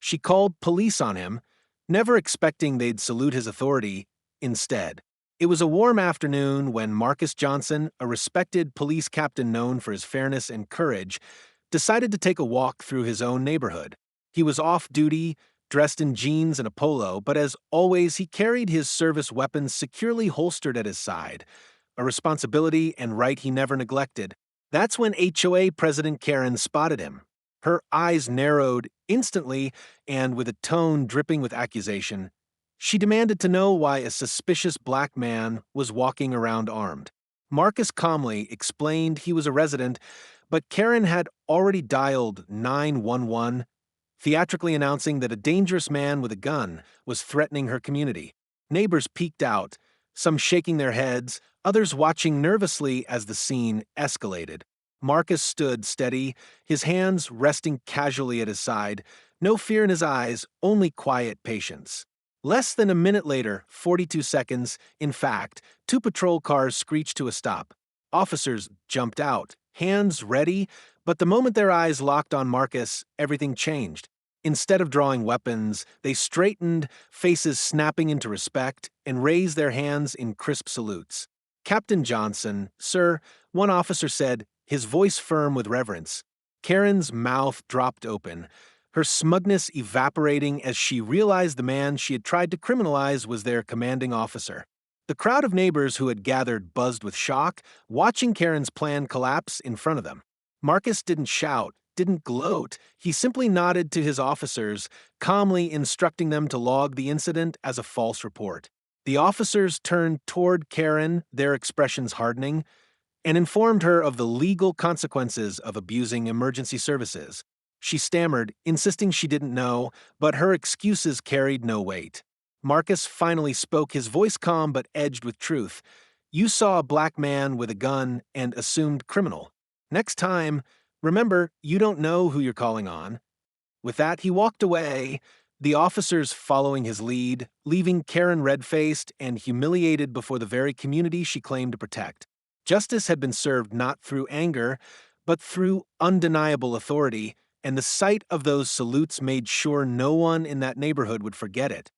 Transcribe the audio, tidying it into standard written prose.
She called police on him, never expecting they'd salute his authority instead. It was a warm afternoon when Marcus Johnson, a respected police captain known for his fairness and courage, decided to take a walk through his own neighborhood. He was off duty, dressed in jeans and a polo, but as always, he carried his service weapons securely holstered at his side, a responsibility and right he never neglected. That's when HOA President Karen spotted him. Her eyes narrowed instantly, and with a tone dripping with accusation, she demanded to know why a suspicious black man was walking around armed. Marcus calmly explained he was a resident, but Karen had already dialed 911, theatrically announcing that a dangerous man with a gun was threatening her community. Neighbors peeked out, some shaking their heads, others watching nervously as the scene escalated. Marcus stood steady, his hands resting casually at his side, no fear in his eyes, only quiet patience. Less than a minute later, 42 seconds, in fact, two patrol cars screeched to a stop. Officers jumped out, hands ready, but the moment their eyes locked on Marcus, everything changed. Instead of drawing weapons, they straightened, faces snapping into respect, and raised their hands in crisp salutes. "Captain Johnson, sir," one officer said, his voice firm with reverence. Karen's mouth dropped open, her smugness evaporating as she realized the man she had tried to criminalize was their commanding officer. The crowd of neighbors who had gathered buzzed with shock, watching Karen's plan collapse in front of them. Marcus didn't shout, didn't gloat. He simply nodded to his officers, calmly instructing them to log the incident as a false report. The officers turned toward Karen, their expressions hardening, and informed her of the legal consequences of abusing emergency services. She stammered, insisting she didn't know, but her excuses carried no weight. Marcus finally spoke, his voice calm but edged with truth. "You saw a black man with a gun and assumed criminal. Next time, remember, you don't know who you're calling on." With that, he walked away, the officers following his lead, leaving Karen red-faced and humiliated before the very community she claimed to protect. Justice had been served not through anger, but through undeniable authority, and the sight of those salutes made sure no one in that neighborhood would forget it.